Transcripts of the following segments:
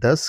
10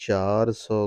400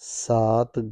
7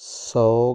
100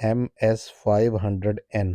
MS500N।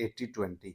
80-20।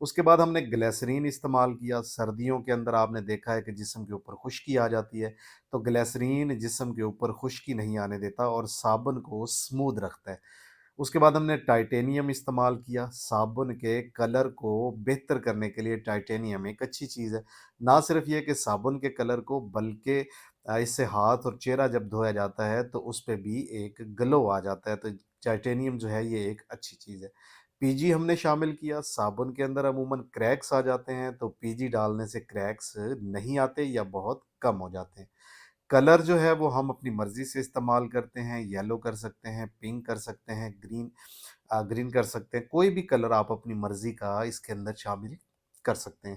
اس کے بعد ہم نے گلیسرین استعمال کیا۔ سردیوں کے اندر آپ نے دیکھا ہے کہ جسم کے اوپر خشکی آ جاتی ہے، تو گلیسرین جسم کے اوپر خشکی نہیں آنے دیتا اور صابن کو اسموتھ رکھتا ہے۔ اس کے بعد ہم نے ٹائٹینیم استعمال کیا۔ صابن کے کلر کو بہتر کرنے کے لیے ٹائٹینیم ایک اچھی چیز ہے۔ نہ صرف یہ کہ صابن کے کلر کو، بلکہ اس سے ہاتھ اور چہرہ جب دھویا جاتا ہے تو اس پہ بھی ایک گلو آ جاتا ہے، تو ٹائٹینیم جو ہے یہ ایک اچھی چیز ہے۔ پی جی ہم نے شامل کیا۔ صابن کے اندر عموماً کریکس آ جاتے ہیں، تو پی جی ڈالنے سے کریکس نہیں آتے یا بہت کم ہو جاتے ہیں۔ کلر جو ہے وہ ہم اپنی مرضی سے استعمال کرتے ہیں، یلو کر سکتے ہیں، پنک کر سکتے ہیں، گرین کر سکتے ہیں، کوئی بھی کلر آپ اپنی مرضی کا اس کے اندر شامل کر سکتے ہیں۔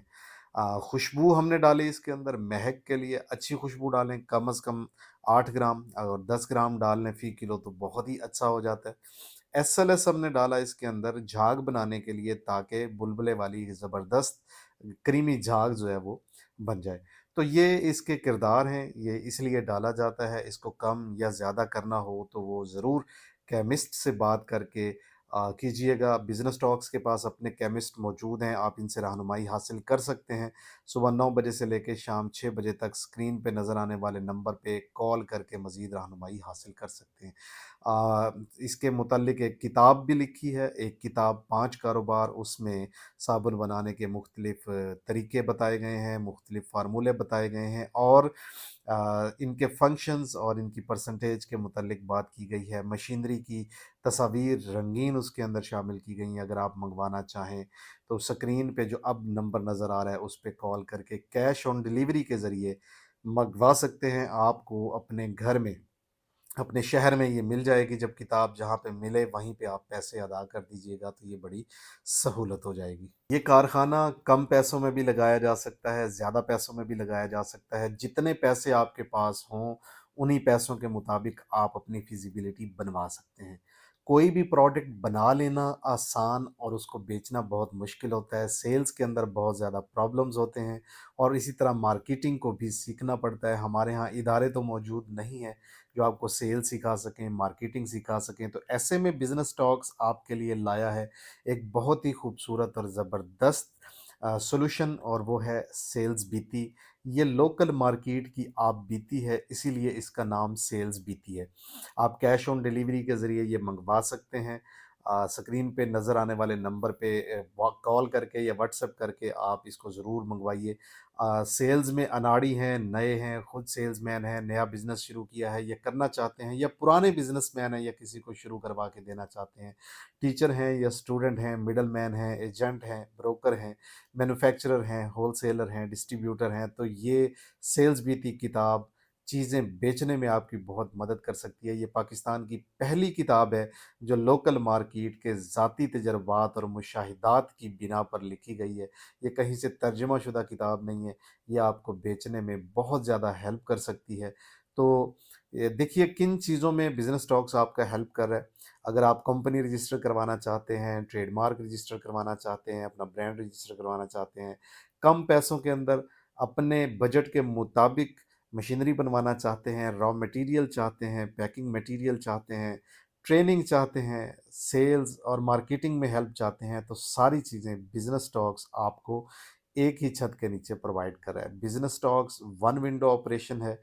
خوشبو ہم نے ڈالی اس کے اندر، مہک کے لیے اچھی خوشبو ڈالیں، کم از کم 8 گرام، اور 10 گرام ڈال لیں فی کلو تو بہت ہی اچھا ہو جاتا ہے۔ ایس ایل ایس ہم نے ڈالا اس کے اندر جھاگ بنانے کے لیے، تاکہ بلبلے والی زبردست کریمی جھاگ جو ہے وہ بن جائے۔ تو یہ اس کے کردار ہیں، یہ اس لیے ڈالا جاتا ہے۔ اس کو کم یا زیادہ کرنا ہو تو وہ ضرور کیمسٹ سے بات کر کے کیجئے گا۔ بزنس ٹاکس کے پاس اپنے کیمسٹ موجود ہیں، آپ ان سے رہنمائی حاصل کر سکتے ہیں۔ صبح 9 بجے سے لے کے شام 6 بجے تک اسکرین پہ نظر آنے والے نمبر پہ کال کر کے مزید رہنمائی حاصل کر سکتے ہیں۔ آ، اس کے متعلق ایک کتاب بھی لکھی ہے، ایک کتاب 5 کاروبار، اس میں صابن بنانے کے مختلف طریقے بتائے گئے ہیں، مختلف فارمولے بتائے گئے ہیں، اور ان کے فنکشنز اور ان کی پرسنٹیج کے متعلق بات کی گئی ہے۔ مشینری کی تصاویر رنگین اس کے اندر شامل کی گئی ہیں۔ اگر آپ منگوانا چاہیں تو سکرین پہ جو اب نمبر نظر آ رہا ہے اس پہ کال کر کے کیش آن ڈیلیوری کے ذریعے منگوا سکتے ہیں۔ آپ کو اپنے گھر میں، اپنے شہر میں یہ مل جائے گی۔ جب کتاب جہاں پہ ملے وہیں پہ آپ پیسے ادا کر دیجئے گا تو یہ بڑی سہولت ہو جائے گی۔ یہ کارخانہ کم پیسوں میں بھی لگایا جا سکتا ہے، زیادہ پیسوں میں بھی لگایا جا سکتا ہے۔ جتنے پیسے آپ کے پاس ہوں انہی پیسوں کے مطابق آپ اپنی فیزیبلٹی بنوا سکتے ہیں۔ کوئی بھی پروڈکٹ بنا لینا آسان اور اس کو بیچنا بہت مشکل ہوتا ہے۔ سیلز کے اندر بہت زیادہ پرابلمز ہوتے ہیں، اور اسی طرح مارکیٹنگ کو بھی سیکھنا پڑتا ہے۔ ہمارے ہاں ادارے تو موجود نہیں ہیں جو آپ کو سیل سکھا سکیں، مارکیٹنگ سکھا سکیں، تو ایسے میں بزنس ٹاکس آپ کے لیے لایا ہے ایک بہت ہی خوبصورت اور زبردست سولوشن، اور وہ ہے سیلز بیتی۔ یہ لوکل مارکیٹ کی آپ بیتی ہے، اسی لیے اس کا نام سیلز بیتی ہے۔ آپ کیش آن ڈیلیوری کے ذریعے یہ منگوا سکتے ہیں۔ سکرین پہ نظر آنے والے نمبر پہ کال کر کے یا واٹس ایپ کر کے آپ اس کو ضرور منگوائیے۔ سیلز میں اناڑی ہیں، نئے ہیں، خود سیلز مین ہیں، نیا بزنس شروع کیا ہے یا کرنا چاہتے ہیں، یا پرانے بزنس مین ہیں یا کسی کو شروع کروا کے دینا چاہتے ہیں، ٹیچر ہیں یا اسٹوڈنٹ ہیں، مڈل مین ہیں، ایجنٹ ہیں، بروکر ہیں، مینوفیکچرر ہیں، ہول سیلر ہیں، ڈسٹریبیوٹر ہیں، تو یہ سیلز بیتی کتاب چیزیں بیچنے میں آپ کی بہت مدد کر سکتی ہے۔ یہ پاکستان کی پہلی کتاب ہے جو لوکل مارکیٹ کے ذاتی تجربات اور مشاہدات کی بنا پر لکھی گئی ہے۔ یہ کہیں سے ترجمہ شدہ کتاب نہیں ہے، یہ آپ کو بیچنے میں بہت زیادہ ہیلپ کر سکتی ہے۔ تو دیکھیے کن چیزوں میں بزنس ٹاکس آپ کا ہیلپ کر رہا ہے۔ اگر آپ کمپنی رجسٹر کروانا چاہتے ہیں، ٹریڈ مارک رجسٹر کروانا چاہتے ہیں، اپنا برانڈ رجسٹر کروانا چاہتے ہیں، کم پیسوں کے اندر اپنے بجٹ کے مطابق مشینری بنوانا چاہتے ہیں، را مٹیریل چاہتے ہیں، پیکنگ مٹیریل چاہتے ہیں، ٹریننگ چاہتے ہیں، سیلز اور مارکیٹنگ میں ہیلپ چاہتے ہیں، تو ساری چیزیں بزنس ٹاکس آپ کو ایک ہی چھت کے نیچے پرووائڈ کر رہا ہے۔ بزنس ٹاکس ون ونڈو آپریشن ہے۔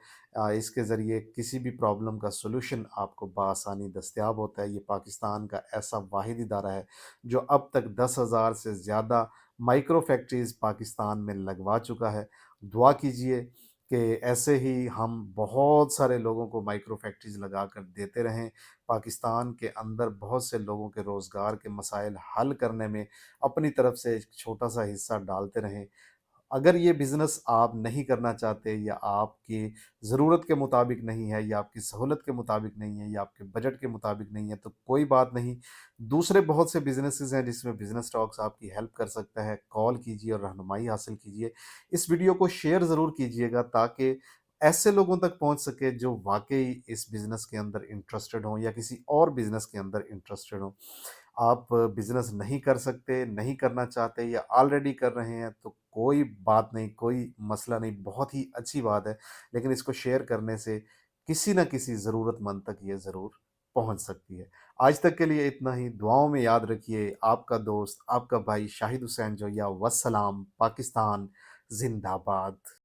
اس کے ذریعے کسی بھی پرابلم کا سولوشن آپ کو بآسانی دستیاب ہوتا ہے۔ یہ پاکستان کا ایسا واحد ادارہ ہے جو اب تک 10,000 سے زیادہ مائکرو فیکٹریز پاکستان میں لگوا چکا ہے۔ دعا کیجئے کہ ایسے ہی ہم بہت سارے لوگوں کو مائکرو فیکٹریز لگا کر دیتے رہیں، پاکستان کے اندر بہت سے لوگوں کے روزگار کے مسائل حل کرنے میں اپنی طرف سے ایک چھوٹا سا حصہ ڈالتے رہیں۔ اگر یہ بزنس آپ نہیں کرنا چاہتے، یا آپ کی ضرورت کے مطابق نہیں ہے، یا آپ کی سہولت کے مطابق نہیں ہے، یا آپ کے بجٹ کے مطابق نہیں ہے، تو کوئی بات نہیں، دوسرے بہت سے بزنسز ہیں جس میں بزنس ٹاکس آپ کی ہیلپ کر سکتا ہے۔ کال کیجیے اور رہنمائی حاصل کیجیے۔ اس ویڈیو کو شیئر ضرور کیجیے گا تاکہ ایسے لوگوں تک پہنچ سکے جو واقعی اس بزنس کے اندر انٹرسٹڈ ہوں یا کسی اور بزنس کے اندر انٹرسٹڈ ہوں۔ آپ بزنس نہیں کر سکتے، نہیں کرنا چاہتے، یا آلریڈی کر رہے ہیں تو کوئی بات نہیں، کوئی مسئلہ نہیں، بہت ہی اچھی بات ہے، لیکن اس کو شیئر کرنے سے کسی نہ کسی ضرورت مند تک یہ ضرور پہنچ سکتی ہے۔ آج تک کے لیے اتنا ہی، دعاؤں میں یاد رکھیے، آپ کا دوست، آپ کا بھائی شاہد حسین جویا، والسلام، پاکستان زندہ باد۔